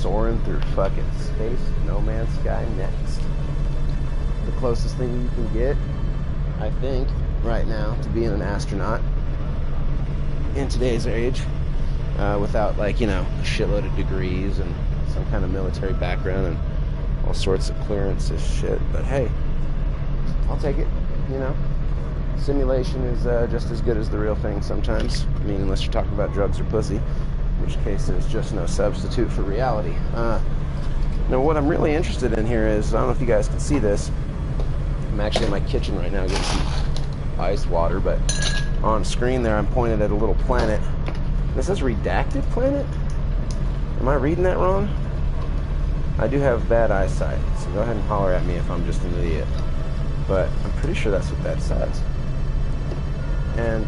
soaring through fucking space, no man's sky next. The closest thing you can get, I think, right now to being an astronaut in today's age, without, like, you know, a shitload of degrees and some kind of military background and all sorts of clearances shit. But hey, I'll take it, you know. Simulation is just as good as the real thing sometimes. I mean, unless you're talking about drugs or pussy, in which case there's just no substitute for reality. Now, what I'm really interested in here is, I don't know if you guys can see this. I'm actually in my kitchen right now getting some ice water, but on screen there I'm pointed at a little planet. This says redacted planet? Am I reading that wrong? I do have bad eyesight, so go ahead and holler at me if I'm just an idiot. But I'm pretty sure that's what that says. And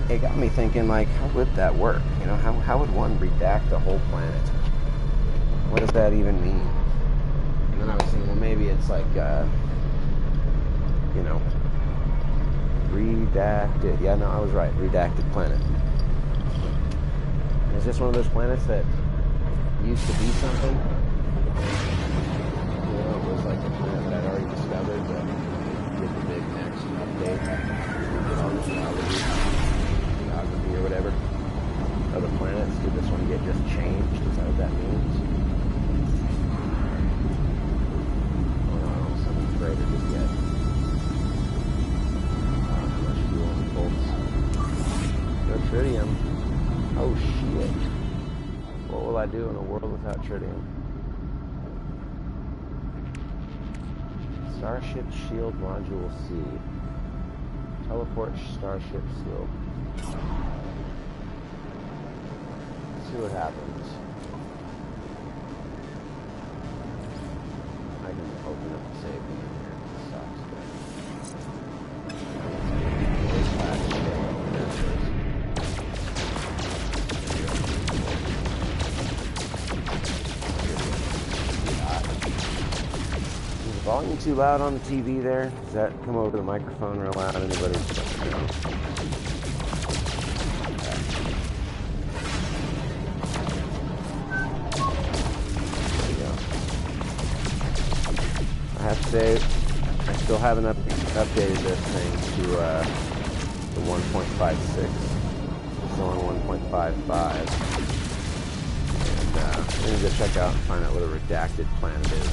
it got me thinking, like, how would that work? You know, how would one redact a whole planet? What does that even mean? And then I was thinking, well, maybe it's like, you know, redacted. Yeah, no, I was right. Redacted planet. Is this one of those planets that used to be something? You know, it was like a planet that I'd already discovered, but with the big next update, get on this geography or whatever, other planets, did this one get just changed? Is that what that means? Oh no, I don't know, something's greater just yet. How much fuel and bolts? No tritium. Oh shit. What will I do in a world without tritium? Starship Shield Module C. Teleport Starship Shield. Let's see what happens. I can open up the save menu here. This sucks, but... Volume too loud on the TV there? Does that come over the microphone real loud? Anybody? No. There you go. I have to say, I still haven't updated this thing to the 1.56. Still on 1.55. And I'm going to go check out and find out what a redacted planet is.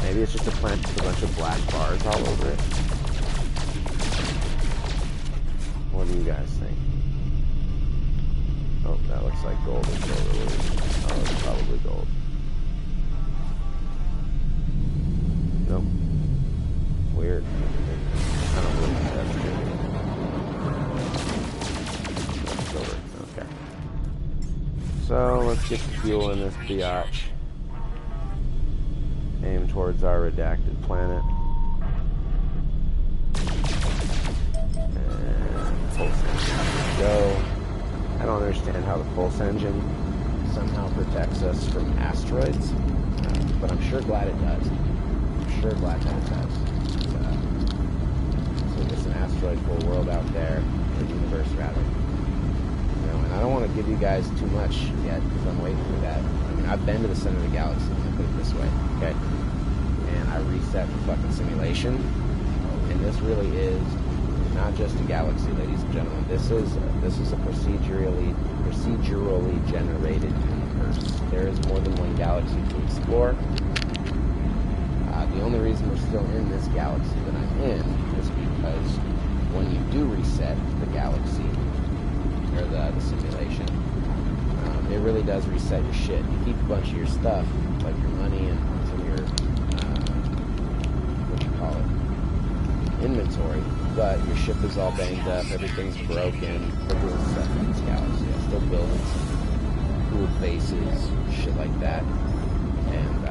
Maybe it's just a planet with a bunch of black bars all over it. What do you guys think? Oh, that looks like gold and silver. Oh, it's probably gold. Nope. Weird. I don't believe that's true. Silver. Okay. So, let's get the fuel in this biatch. Aim towards our redacted planet. And pulse engine. Go. I don't understand how the pulse engine somehow protects us from asteroids, but I'm sure glad it does. I'm sure glad that it does. So there's an asteroid-full world out there, or universe rather. You know, and I don't want to give you guys too much yet because I'm waiting for that. I mean, I've been to the center of the galaxy. Put it this way, okay? And I reset the fucking simulation, and this really is not just a galaxy, ladies and gentlemen. This is a procedurally generated universe. There is more than one galaxy to explore. The only reason we're still in this galaxy that I'm in is because when you do reset the galaxy or the simulation, it really does reset your shit. You keep a bunch of your stuff, like your money and some of your, inventory, but your ship is all banged up, everything's broken, we're doing stuff in this galaxy. I'm still building some cool bases, shit like that, and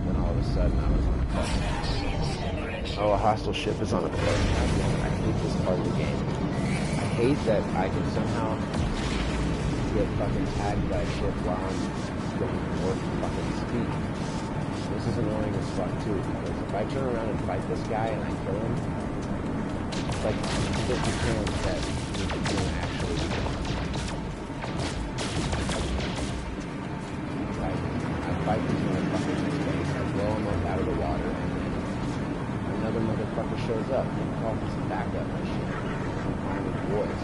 then all of a sudden I was on a fucking... Oh, a hostile ship is on a plane. I hate this part of the game. I hate that I can somehow get fucking tagged by a ship while I'm going warp fucking speed. This is annoying as fuck too, because if I turn around and fight this guy and I kill him, it's like 50 chance that he can actually shows up. They call for some backup and shit. I'm with boys.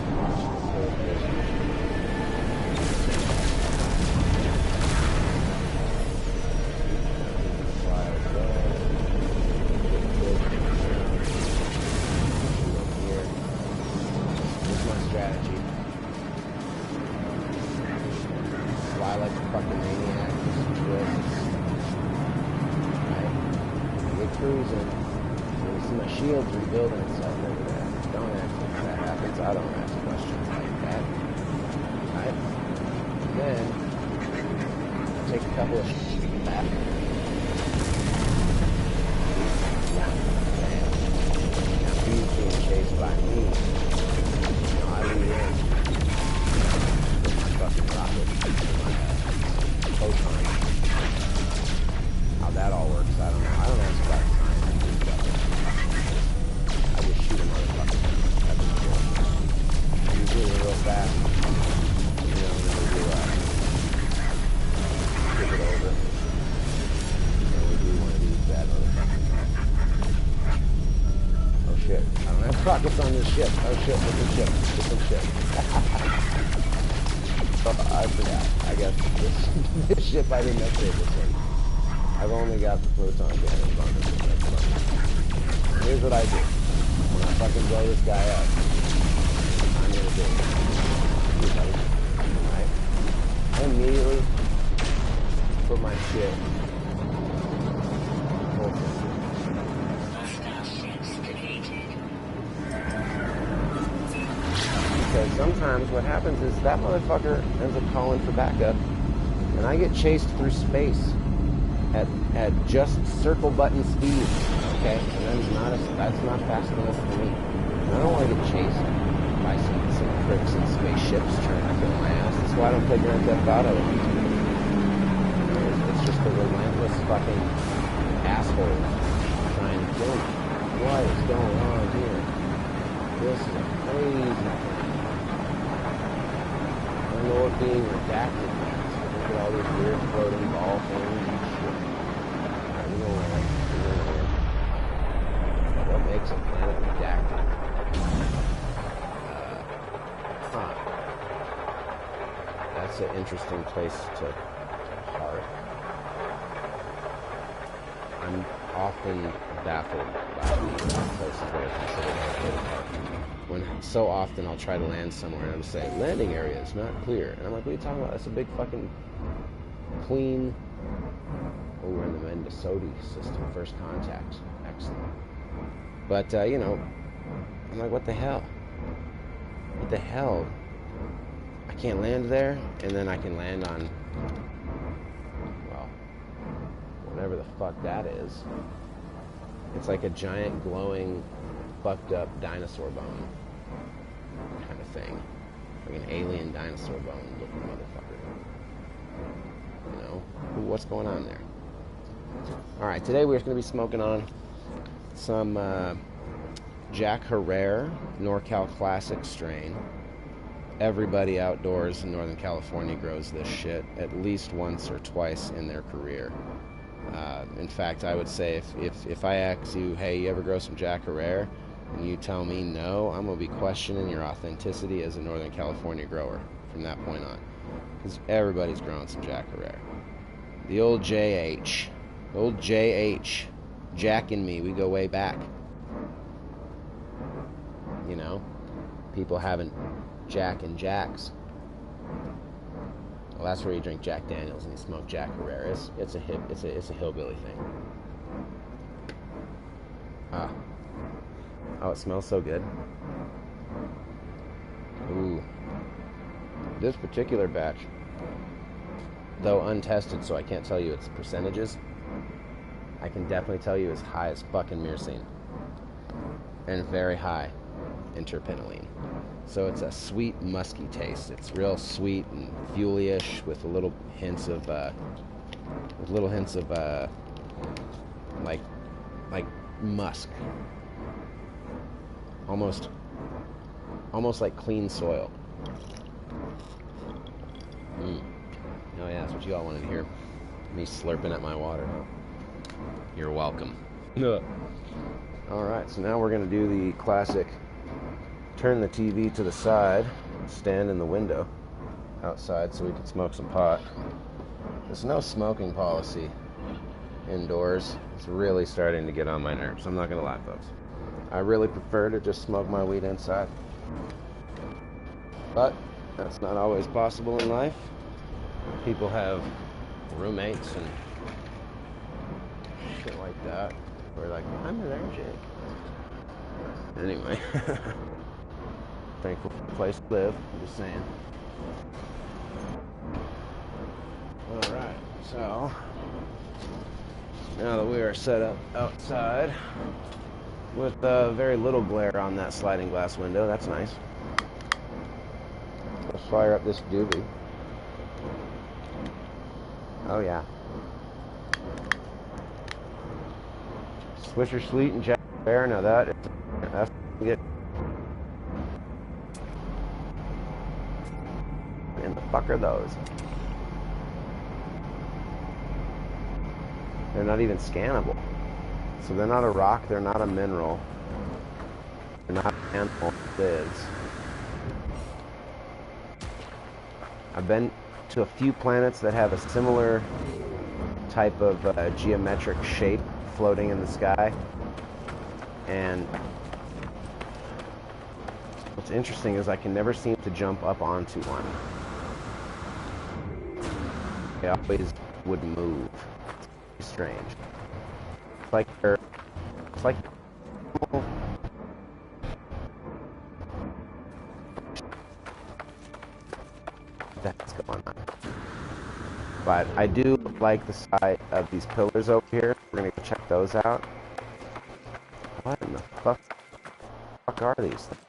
Here's my strategy. Fly like a fucking maniac. We're cruising. You see my shield's rebuilding itself over there. Don't ask me if that happens. I don't ask questions like that. Right? And then take a couple of shots back. Bam. Now he's being chased by me. You know, I lead in. Fucking rocket. Photon. How that all works, I don't know. I don't ask about science. I just shoot a motherfucker. That's cool. You do it real fast. You know, then we do skip it over. And we do one of these bad motherfuckers. Oh shit. I don't have rockets on this ship. Oh shit, different ship. Different ship. Oh, I forgot. I guess this ship I didn't upgrade this one. I've only got the proton cannon on this. Here's what I do. When I fucking blow this guy up, I'm gonna do it. Right? I immediately put my shit full thing. Because sometimes what happens is that motherfucker ends up calling for backup, and I get chased through space at just circle button speed, okay? And that's not fast enough for me. And I don't want to get chased by some pricks in spaceships trying to kill my ass. That's why I don't play Grand Theft Auto. It's just the relentless fucking assholes trying to kill me. What is going on here? This is a crazy thing. I don't know what being redacted means. Look at all these weird floating ball things and shit. What makes a planet redacted? That's an interesting place to start. I'm often baffled by the places that are considered redacted. When so often I'll try to land somewhere and I'm saying, landing area is not clear. And I'm like, what are you talking about? That's a big fucking clean... Oh, we're in the Mendocino system. First contact. Excellent. But, you know, I'm like, what the hell? What the hell? I can't land there, and then I can land on, well, whatever the fuck that is. It's like a giant, glowing, fucked up dinosaur bone kind of thing. Like an alien dinosaur bone looking motherfucker. You know? What's going on there? Alright, today we're going to be smoking on some Jack Herrera NorCal Classic strain. Everybody outdoors in Northern California grows this shit at least once or twice in their career. In fact, I would say if I ask you, hey, you ever grow some Jack Herrera? And you tell me no, I'm going to be questioning your authenticity as a Northern California grower from that point on. Because everybody's growing some Jack Herrera. The old JH. Old JH. Jack and me, we go way back. You know? People having Jack and Jacks. Well, that's where you drink Jack Daniels and you smoke Jack Herrera. It's a hillbilly thing. Oh, it smells so good. Ooh. This particular batch, though untested, so I can't tell you its percentages, I can definitely tell you it's high as fucking myrcene. And very high in terpinolene. So it's a sweet, musky taste. It's real sweet and fuel-ish with little hints of like musk. Almost like clean soil. Oh yeah, that's what you all wanted to hear. Me slurping at my water. You're welcome. Alright, so now we're going to do the classic turn the TV to the side, stand in the window outside so we can smoke some pot. There's no smoking policy indoors. It's really starting to get on my nerves. I'm not going to lie, folks. I really prefer to just smoke my weed inside. But that's not always possible in life. People have roommates and shit like that. We're like, I'm allergic. Anyway. Thankful for the place to live. I'm just saying. Alright, so now that we are set up outside with very little glare on that sliding glass window, that's nice. Let's fire up this doobie. Oh yeah. Swisher Sweet and Jack Bear, now that's good. And the fuck are those? They're not even scannable. So they're not a rock, they're not a mineral. They're not animal lids. I've been to a few planets that have a similar type of geometric shape floating in the sky. And what's interesting is I can never seem to jump up onto one. They always would move. It's strange. It's like that's going on. But I do like the side of these pillars over here. We're gonna go check those out. What in the fuck are these things?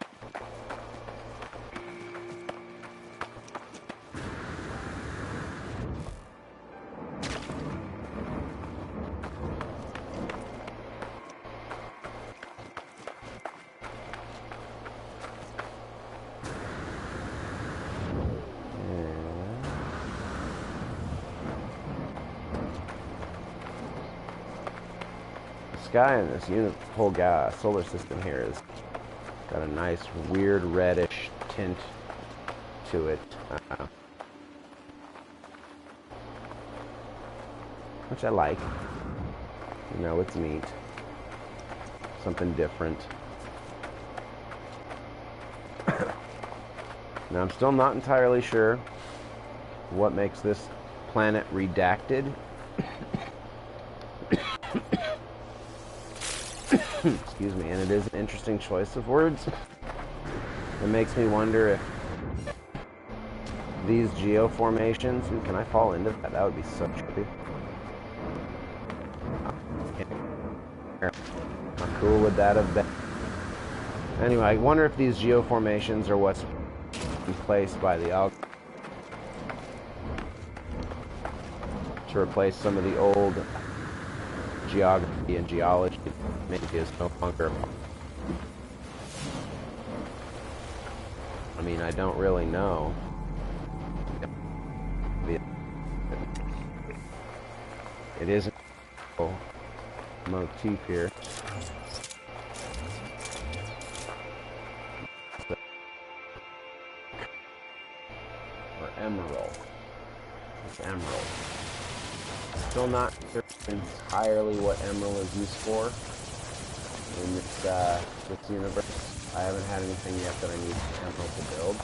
Sky in this whole solar system here is got a nice weird reddish tint to it, which I like. You know, it's neat, something different. Now I'm still not entirely sure what makes this planet redacted. Excuse me, and it is an interesting choice of words. It makes me wonder if these geoformations, ooh, can I fall into that? That would be so trippy. How cool would that have been? Anyway, I wonder if these geoformations are what's replaced by the algorithm to replace some of the old geography and geology maybe is no longer. I mean, I don't really know. It is a motif here. Or emerald. It's emerald. Still not sure entirely what emerald is used for in this universe. I haven't had anything yet that I need emerald to build.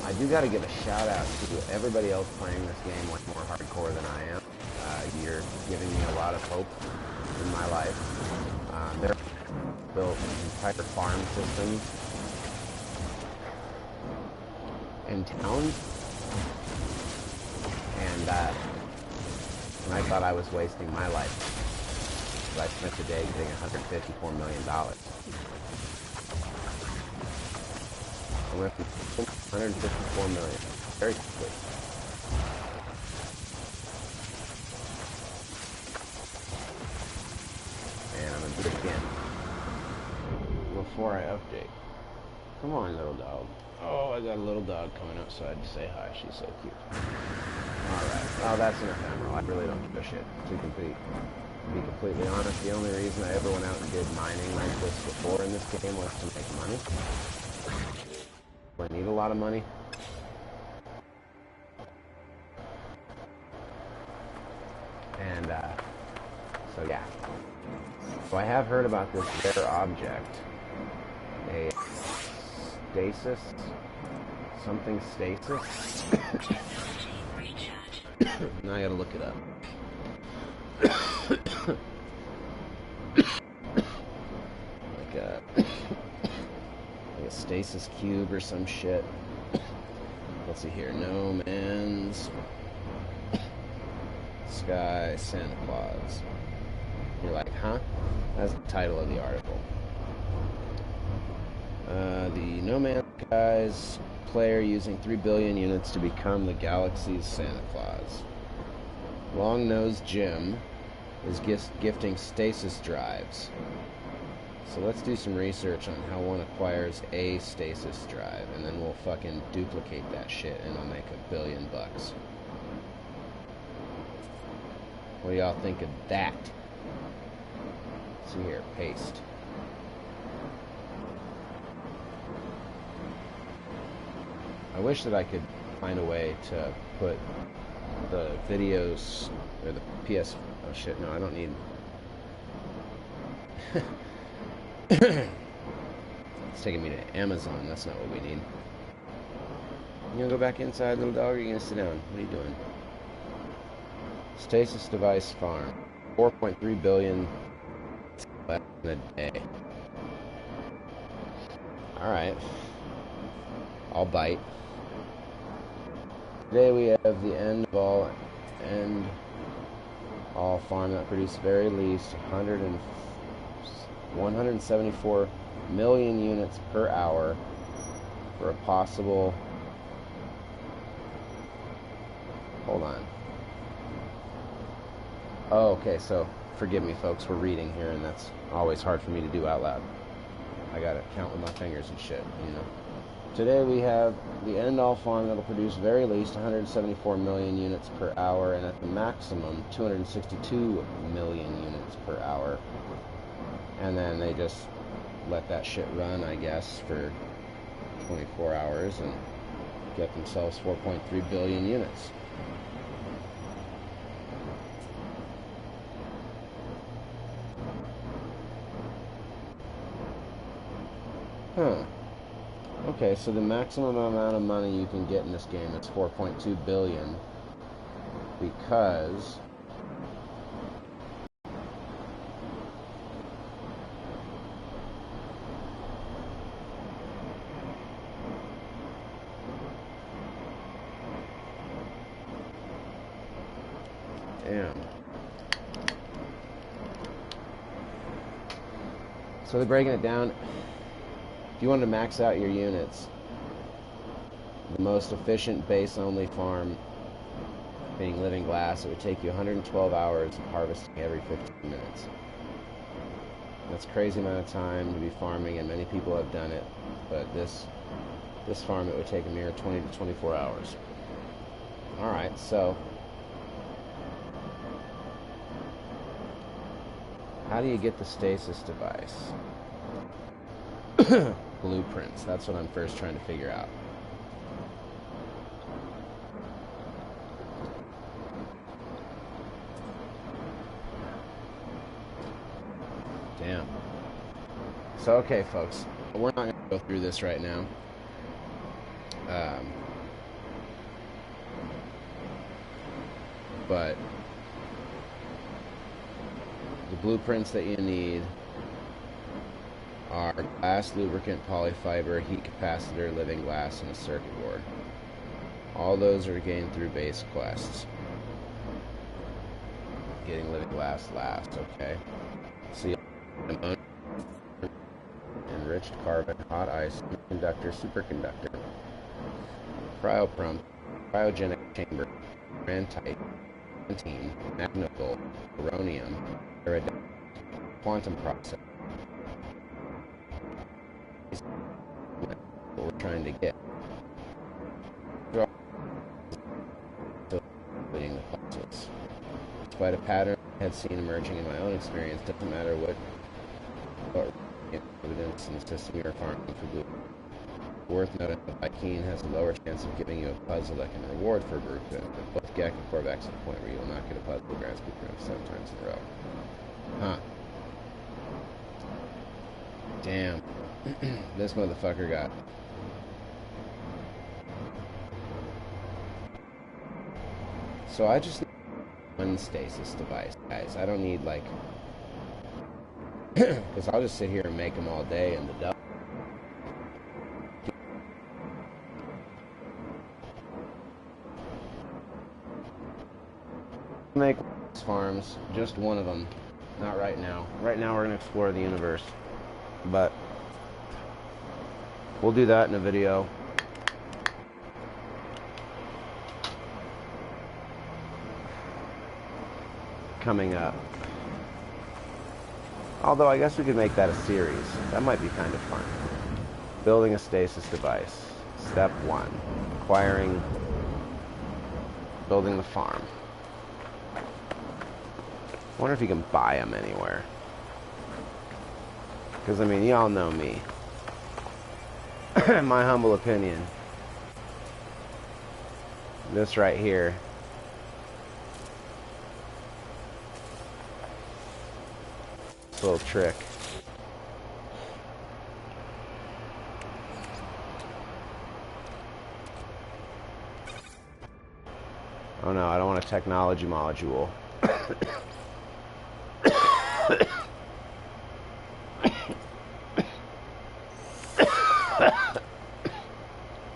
I do got to give a shout out to everybody else playing this game much more hardcore than I am. You're giving me a lot of hope in my life. They're built entire farm systems in towns, and I thought I was wasting my life. So I spent the day getting $154 million. I went from 154 million very quickly. And I'm gonna do it again before I update. Come on, little dog. Oh, I got a little dog coming outside to say hi. She's so cute. Alright. Oh, that's enough emerald. I really don't give a shit to compete. To be completely honest, the only reason I ever went out and did mining like this before in this game was to make money. I need a lot of money. And, so yeah. So I have heard about this rare object. A stasis? Something stasis? Now I gotta look it up. like a stasis cube or some shit. Let's see here. No Man's Sky Santa Claus. You're like, huh? That's the title of the article. The No Man's Sky's player using 3 billion units to become the galaxy's Santa Claus. Long-Nosed Jim is gifting stasis drives. So let's do some research on how one acquires a stasis drive, and then we'll fucking duplicate that shit and I'll make $1 billion. What do y'all think of that? See here, paste. I wish that I could find a way to put the videos or the PS. Oh shit! No, I don't need. It's taking me to Amazon. That's not what we need. You gonna go back inside, little dog, or are you gonna sit down? What are you doing? Stasis device farm. 4.3 billion less in a day. Alright. I'll bite. Today we have the end all farm that produces very least 174 million units per hour for a possible. Hold on. Oh, okay, so forgive me, folks, we're reading here, and that's always hard for me to do out loud. I gotta count with my fingers and shit, you know. Today we have the end-all farm that'll produce very least 174 million units per hour, and at the maximum 262 million units per hour. And then they just let that shit run, I guess, for 24 hours and get themselves 4.3 billion units. Huh. Okay, so the maximum amount of money you can get in this game is 4.2 billion because damn. So they're breaking it down. If you wanted to max out your units, the most efficient base-only farm being living glass, it would take you 112 hours of harvesting every 15 minutes. That's a crazy amount of time to be farming, and many people have done it, but this farm, it would take a mere 20 to 24 hours. Alright, so how do you get the stasis device? Blueprints. That's what I'm first trying to figure out. Damn. So, okay, folks. We're not going to go through this right now. But the blueprints that you need are glass, lubricant, polyfiber, heat capacitor, living glass, and a circuit board. All those are gained through base quests. Getting living glass last, okay? See, enriched carbon, hot ice, conductor, superconductor, cryogenic chamber, grantite, antiene, magnogold, uranium, iridescent, quantum process. What we're trying to get. Despite a pattern had seen emerging in my own experience. Doesn't matter what evidence in the system you're farming for blue. Worth noting that playin has a lower chance of giving you a puzzle that can reward for group benefit. Both Gek and Korvax to the point where you will not get a puzzle grants group benefit 7 times in a row. Huh. Damn. This motherfucker got... So I just need one stasis device, guys. I don't need, like... Because I'll just sit here and make them all day in the double. Make farms, just one of them. Not right now. Right now we're going to explore the universe. But we'll do that in a video. Coming up. Although I guess we could make that a series. That might be kind of fun. Building a stasis device. Step 1. Building the farm. I wonder if you can buy them anywhere. Because, I mean, y'all know me. My humble opinion. This right here. This little trick. Oh no, I don't want a technology module.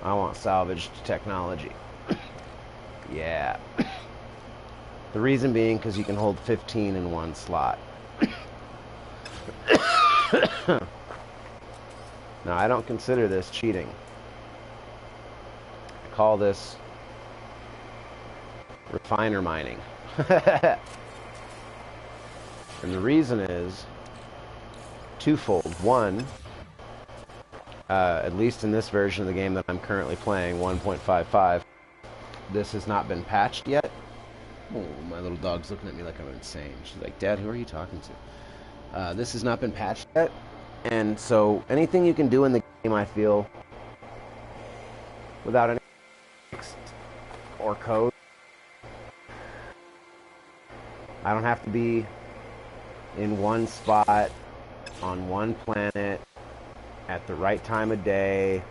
I want salvaged technology. Yeah. The reason being because you can hold 15 in one slot. Now, I don't consider this cheating. I call this refiner mining. And the reason is twofold. One, at least in this version of the game that I'm currently playing, 1.55, this has not been patched yet. Oh, my little dog's looking at me like I'm insane. She's like, Dad, who are you talking to? This has not been patched yet, and so anything you can do in the game, I feel, without any text or code. I don't have to be in one spot, on one planet, at the right time of day.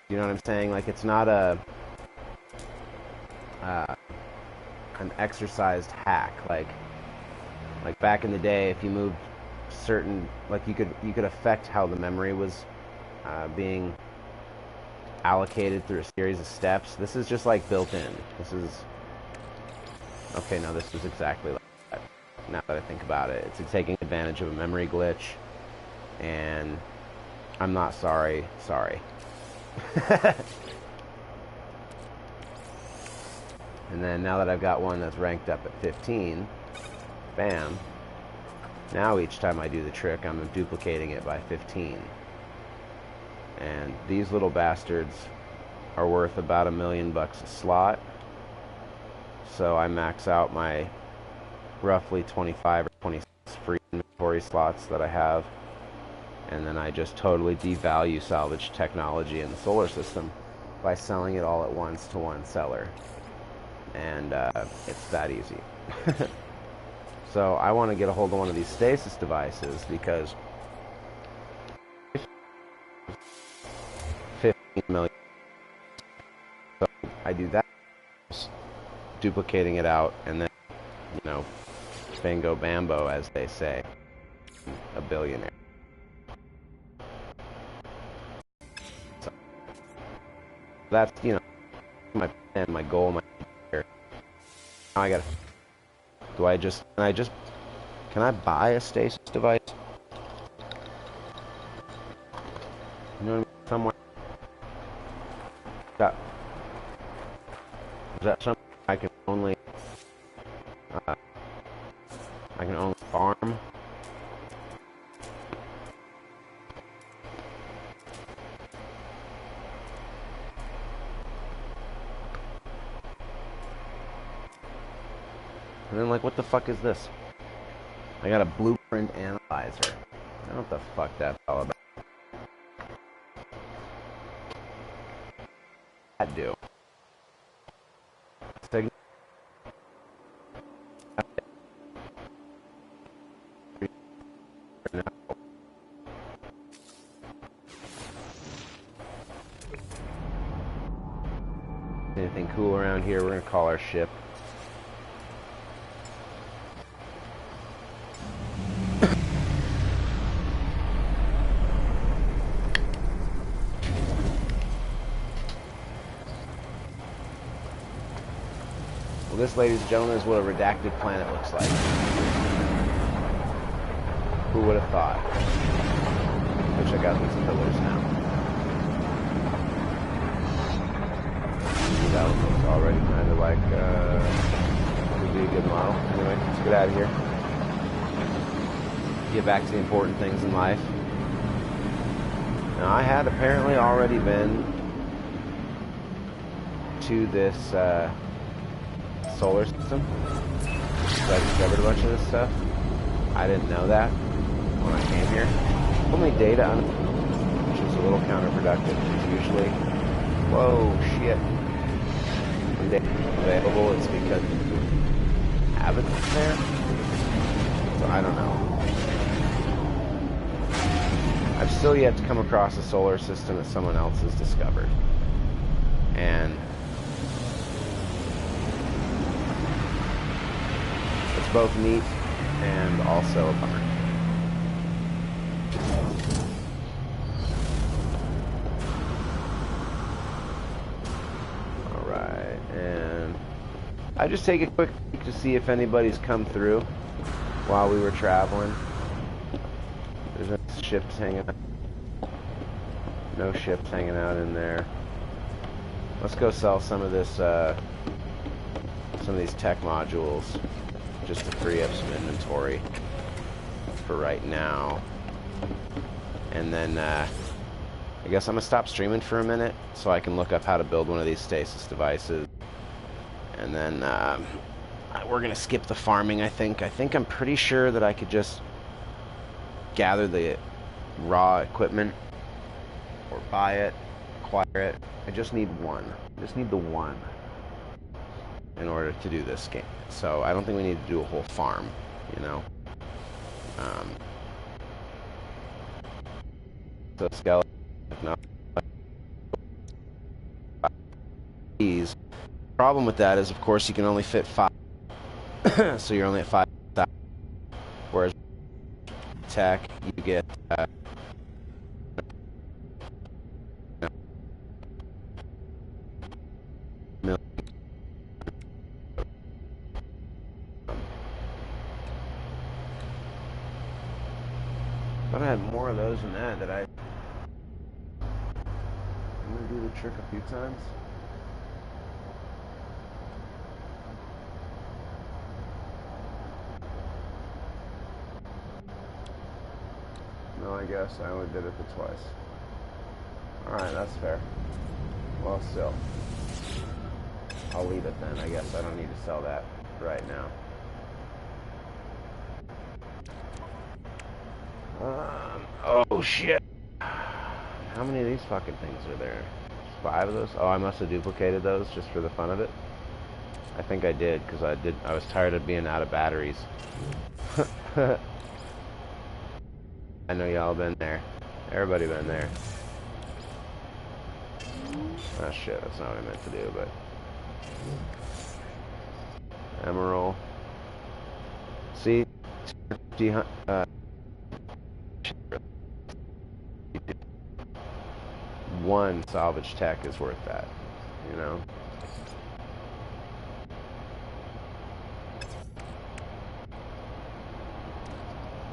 You know what I'm saying? Like, it's not an exercised hack. Like back in the day, if you moved certain, like, you could affect how the memory was being allocated through a series of steps. This is just like built in. This is okay. No, this was exactly like that. Now that I think about it, it's taking advantage of a memory glitch, and I'm not sorry. And then now that I've got one that's ranked up at 15, bam, now each time I do the trick, I'm duplicating it by 15. And these little bastards are worth about $1 million a slot. So I max out my roughly 25 or 26 free inventory slots that I have. And then I just totally devalue salvage technology in the solar system by selling it all at once to one seller. And it's that easy. So I want to get a hold of one of these stasis devices because 15 million. So I do that, duplicating it out, and then, you know, bingo bambo, as they say, a billionaire. So that's, you know, my plan, my goal, my career. Now I gotta. Can I buy a stasis device? You know what I mean? Somewhere. Is that something I can only farm? And then, like, what the fuck is this? I got a blueprint analyzer. I don't know what the fuck that's all about. That do. Signal. Anything cool around here, we're gonna call our ship. Well, this, ladies and gentlemen, is what a redacted planet looks like. Who would have thought? Go check out these pillars now. That looks already kind of like would be a good model. Anyway, let's get out of here. Get back to the important things in life. Now, I had apparently already been to this solar system. So I discovered a bunch of this stuff. I didn't know that when I came here. Only data on, which is a little counterproductive. It's usually, whoa, shit. When data is available, it's because you have it there. So I don't know. I've still yet to come across a solar system that someone else has discovered. And it's both neat and also a bummer. Alright, and I just take a quick peek to see if anybody's come through while we were traveling. There's no ships hanging out. No ships hanging out in there. Let's go sell some of this, some of these tech modules, just to free up some inventory for right now. And then, I guess I'm gonna stop streaming for a minute so I can look up how to build one of these stasis devices. And then, we're gonna skip the farming, I think. I'm pretty sure that I could just gather the raw equipment or buy it, acquire it. I just need one. I just need the one in order to do this game. So I don't think we need to do a whole farm, you know. So skeleton, no. These. Problem with that is, of course, you can only fit 5. So you're only at 5. Whereas tech, you get thought I had more of those than that. I'm gonna do the trick a few times. No, I guess I only did it the twice. Alright, that's fair. Well, still. I'll leave it then. I guess I don't need to sell that right now. Oh shit. How many of these fucking things are there? 5 of those? Oh, I must have duplicated those just for the fun of it. I think I did, because I was tired of being out of batteries. I know y'all been there. Everybody been there. Oh shit, that's not what I meant to do, but... Emerald. See? One salvage tech is worth that, you know?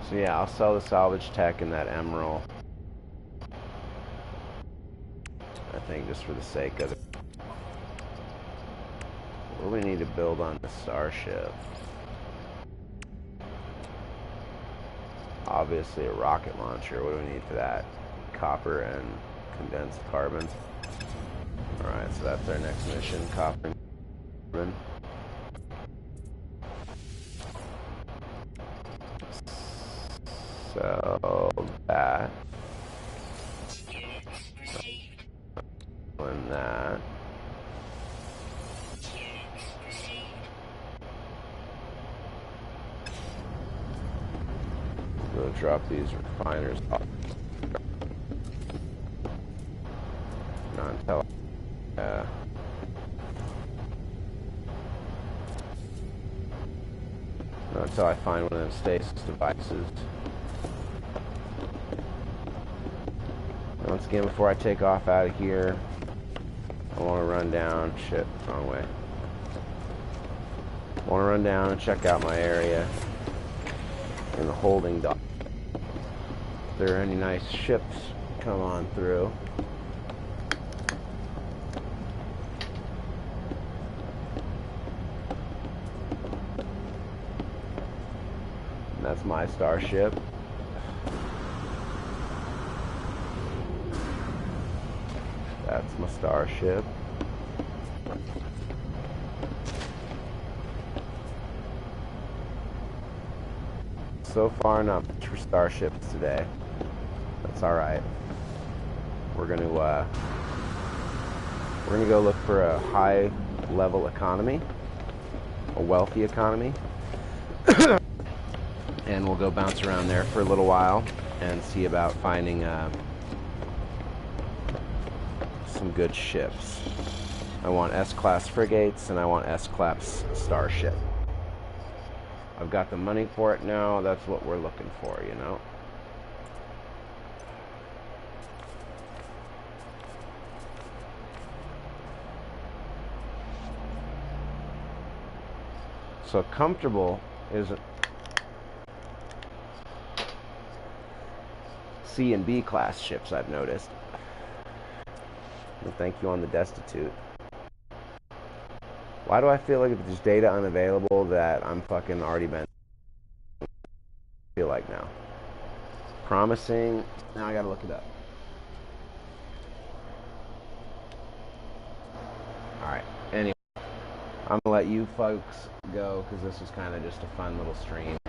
So yeah, I'll sell the salvage tech and that emerald. I think just for the sake of it. What do we need to build on the starship? Obviously a rocket launcher. What do we need for that? Copper and condensed carbon. Alright, so that's our next mission. Copper and carbon. So that and that. Go drop these refiners off. Not until not until I find one of them stasis devices. Once again, before I take off out of here, I want to run down. Shit, wrong way. I want to run down and check out my area in the holding dock. If there are any nice ships, come on through. And that's my starship. That's my starship. So far, not much for starships today. That's all right. We're gonna go look for a high-level economy, a wealthy economy, and we'll go bounce around there for a little while and see about finding some good ships. I want S-class frigates and I want S-class starship. I've got the money for it now. That's what we're looking for, you know. So comfortable is C and B class ships, I've noticed. And thank you on the destitute. Why do I feel like if there's data unavailable that I'm fucking already been? Feel like now. Promising. Now I gotta look it up. Alright. Anyway. I'm gonna let you folks go because this was kind of just a fun little stream.